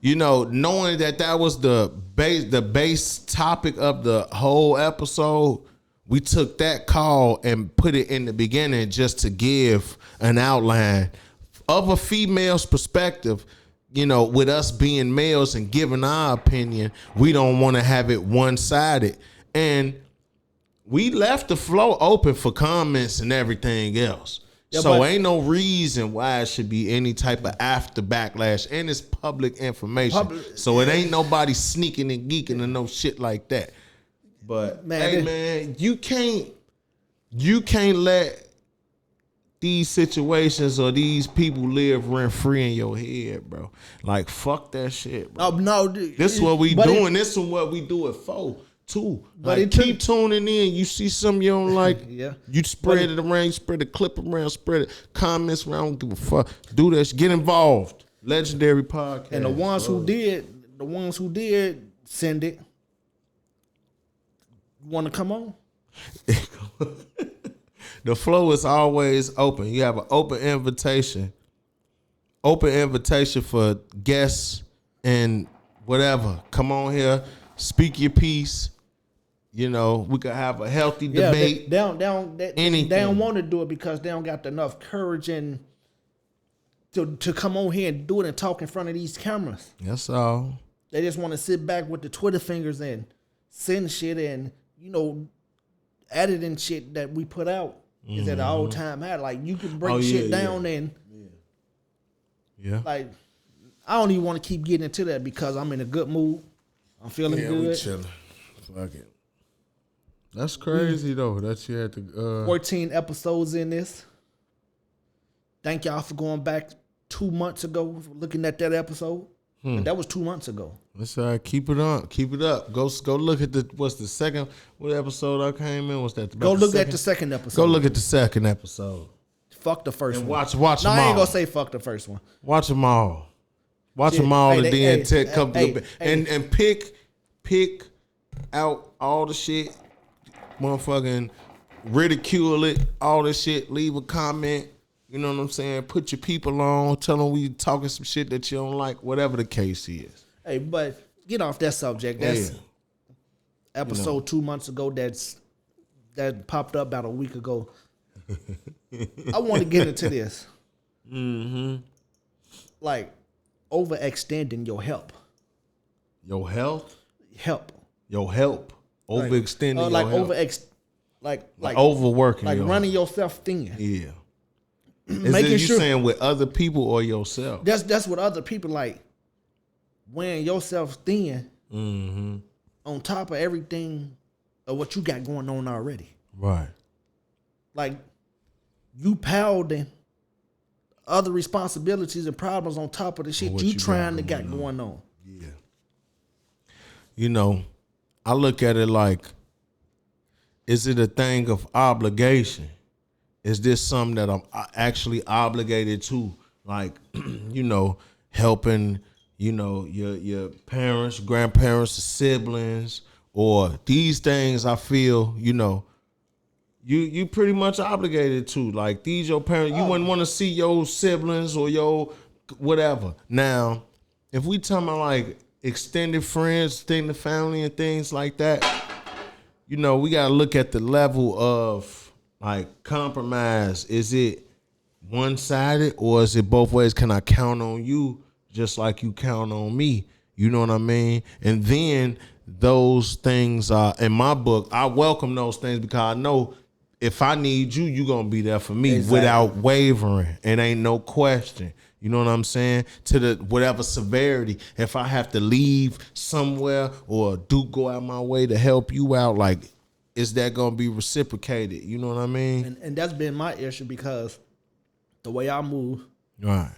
You know, knowing that was the base topic of the whole episode, we took that call and put it in the beginning just to give an outline of a female's perspective. You know, with us being males and giving our opinion, we don't want to have it one-sided. And we left the floor open for comments and everything else. Yeah, so ain't no reason why it should be any type of after backlash, and it's public information. So it ain't nobody sneaking and geeking and no shit like that. But man, you can't let these situations or these people live rent free in your head, bro. Like fuck that shit, bro. No, this is what we doing. This is what we do it for. Too. But like keep tuning in. You see something you don't like, yeah. You spread it around, you spread the clip around, spread it, comments around, don't give a fuck. Do that, get involved. Legendary podcast. And the ones who did send it, want to come on? The flow is always open. You have an open invitation for guests and whatever. Come on here, speak your piece. You know, we could have a healthy debate. They don't want to do it because they don't got enough courage and to come on here and do it and talk in front of these cameras. That's all. They just want to sit back with the Twitter fingers and send shit and, you know, editing shit that we put out is at an all-time high. Like, you can break shit down and like, I don't even want to keep getting into that because I'm in a good mood. I'm feeling good. We chilling. Fuck it. That's crazy though. That you had to 14 episodes in this. Thank y'all for going back 2 months ago, looking at that episode. That was 2 months ago. That's all right. Keep it on. Keep it up. Go look at what episode I came in? Was that go look at the second episode. Go look at the second episode. Fuck the first one. Watch them all. I ain't gonna say fuck the first one. Watch them all. Watch them all and then and pick out all the shit. Motherfucking ridicule it, all this shit. Leave a comment. You know what I'm saying? Put your people on. Tell them we talking some shit that you don't like. Whatever the case is. Hey, but get off that subject. That's episode 2 months ago. That popped up about a week ago. I want to get into this. Like overextending your help. Your health? Help. Your help. Overextending like your health. like overworking. Like running yourself thin. Yeah. Making sure you saying with other people or yourself? That's what other people like. Wearing yourself thin on top of everything of what you got going on already. Right. Like you piling other responsibilities and problems on top of the shit you trying to get going on. Yeah. You know, I look at it like, is it a thing of obligation? Is this something that I'm actually obligated to? Like, you know, helping, you know, your parents, grandparents, siblings, or these things I feel, you know, you pretty much obligated to. Like, these your parents, you wouldn't want to see your siblings or your whatever. Now, if we talking about like extended friends, extended family and things like that, you know, we got to look at the level of like compromise. Is it one-sided, or is it both ways? Can I count on you just like you count on me? You know what I mean? And then those things are, in my book, I welcome those things because I know if I need you, you gonna be there for me without wavering. It ain't no question. You know what I'm saying? To the whatever severity. If I have to leave somewhere or go out my way to help you out, like, is that gonna be reciprocated? You know what I mean? And that's been my issue because the way I move, Right.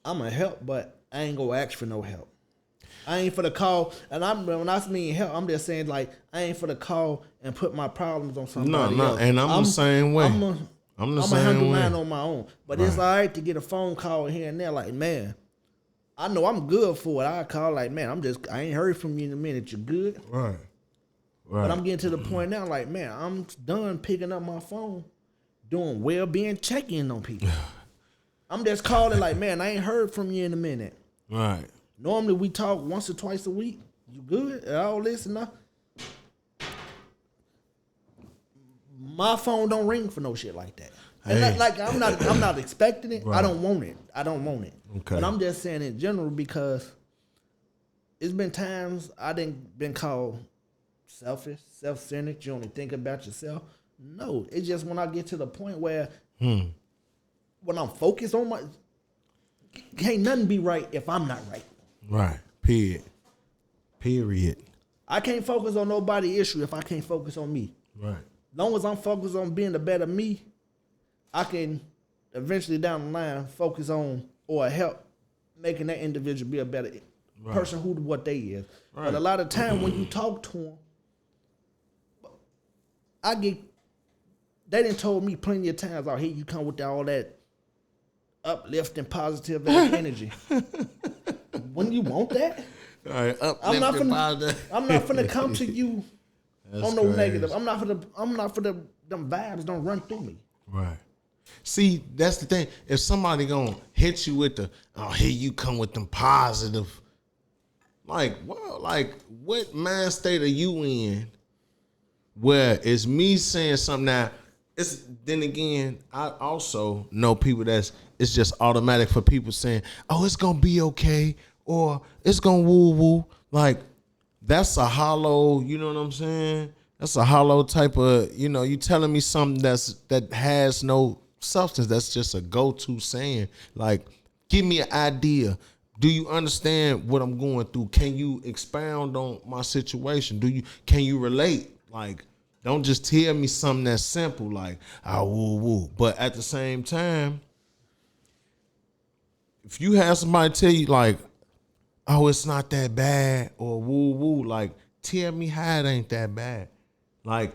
I'm gonna help, but I ain't gonna ask for no help. I ain't for the call, and when I mean help, I'm just saying like I ain't for the call and put my problems on somebody else. And I'm the same way. I'm the same way. handle mine on my own, but it's all right to get a phone call here and there. Like, man, I know I'm good for it. I call like, man, I ain't heard from you in a minute. You good? Right. But I'm getting to the point now, like, man, I'm done picking up my phone, doing well-being check-in on people. I'm just calling like, man, I ain't heard from you in a minute. Right. Normally we talk once or twice a week. You good? And all this and that. My phone don't ring for no shit like that. And like I'm not expecting it. Right. I don't want it. Okay. But I'm just saying in general because it's been times I didn't been called selfish, self-centered. You only think about yourself. No, it's just when I get to the point where when I'm focused on can't nothing be right if I'm not right. Right. Period. I can't focus on nobody's issue if I can't focus on me. Right. As long as I'm focused on being the better me, I can eventually down the line focus on or help making that individual be a better person who what they is. Right. But a lot of time when you talk to them, they done told me plenty of times, oh, here you come with all that uplifting positive energy. When you want that, all right, I'm not finna come to you on no negative. I'm not for them vibes don't run through me. Right. See, that's the thing. If somebody gonna hit you with here you come with them positive, like, well, like, what mind state are you in where it's me saying something now? Then again, I also know people it's just automatic for people saying, oh, it's gonna be okay, or it's gonna woo-woo. Like, that's a hollow, you know what I'm saying? That's a hollow type of, you telling me something that has no substance. That's just a go-to saying. Like, give me an idea. Do you understand what I'm going through? Can you expound on my situation? Can you relate? Like, don't just tell me something that's simple, like, woo-woo. But at the same time, if you have somebody tell you, like, oh, it's not that bad, or woo-woo, like, tell me how it ain't that bad. Like,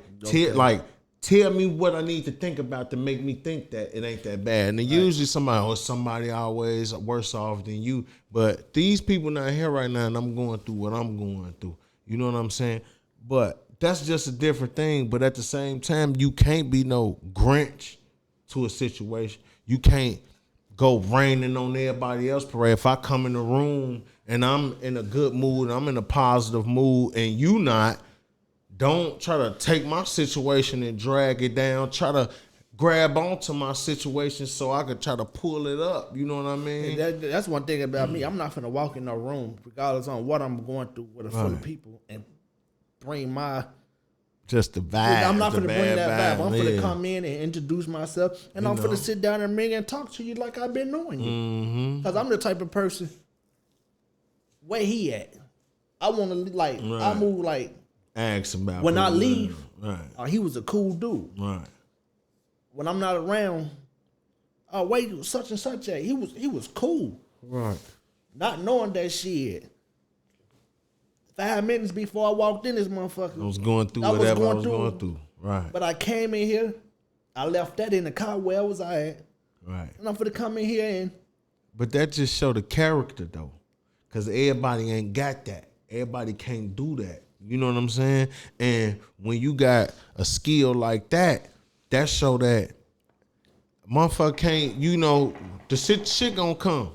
tell me what I need to think about to make me think that it ain't that bad. And then usually somebody always worse off than you. But these people not here right now, and I'm going through what I'm going through. You know what I'm saying? But that's just a different thing. But at the same time, you can't be no Grinch to a situation. You can't go raining on everybody else parade. If I come in the room and I'm in a good mood, I'm in a positive mood, and you not, don't try to take my situation and drag it down. Try to grab onto my situation so I could try to pull it up. You know what I mean? That's one thing about me. I'm not finna walk in no room, regardless on what I'm going through with a full of people, and bring my just the vibe. I'm not finna bring that vibe. I'm finna come in and introduce myself, and I'm finna sit down and ring and talk to you like I've been knowing you. Because I'm the type of person, where he at? I want to I move like. Ask about when I leave, he was a cool dude. Right. When I'm not around, wait, such and such he was cool. Right. Not knowing that shit. 5 minutes before I walked in this motherfucker, I was going through whatever I was going through. Right. But I came in here, I left that in the car. Where was I at? Right. And I'm finna come in here and. But that just show the character though, because everybody ain't got that. Everybody can't do that. You know what I'm saying? And when you got a skill like that, that show that motherfucker can't, the shit gonna come,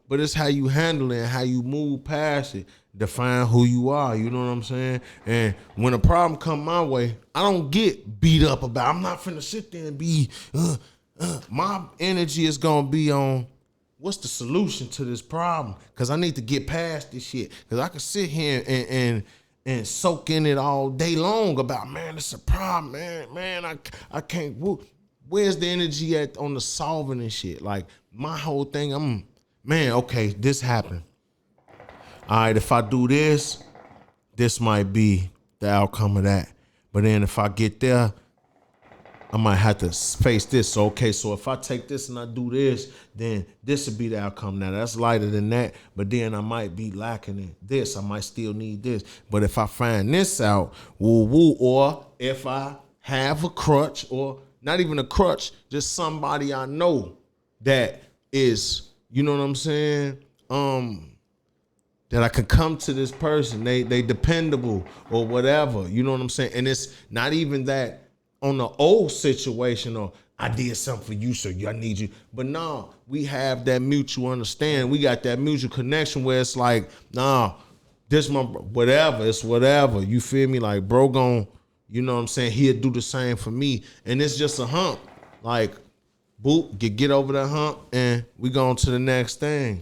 but it's how you handle it and how you move past it, define who you are, you know what I'm saying? And when a problem come my way, I don't get beat up about, I'm not finna sit there and be, my energy is gonna be on what's the solution to this problem? Because I need to get past this shit. Because I can sit here and soak in it all day long about, man, it's a problem, man. I can't. Where's the energy at on the solving and shit? Like my whole thing, okay, this happened. All right, if I do this, this might be the outcome of that. But then if I get there, I might have to face this. So, okay, so if I take this and I do this, then this would be the outcome. Now, that's lighter than that, but then I might be lacking in this. I might still need this. But if I find this out, woo-woo, or if I have a crutch, or not even a crutch, just somebody I know that is, you know what I'm saying, that I can come to this person, they dependable or whatever, you know what I'm saying? And it's not even that on the old situation or I did something for you, so I need you. But no, we have that mutual understanding. We got that mutual connection where it's like, nah, this my whatever, it's whatever. You feel me? Like bro gon', you know what I'm saying? He'll do the same for me. And it's just a hump. Like, boop, get over that hump and we going to the next thing.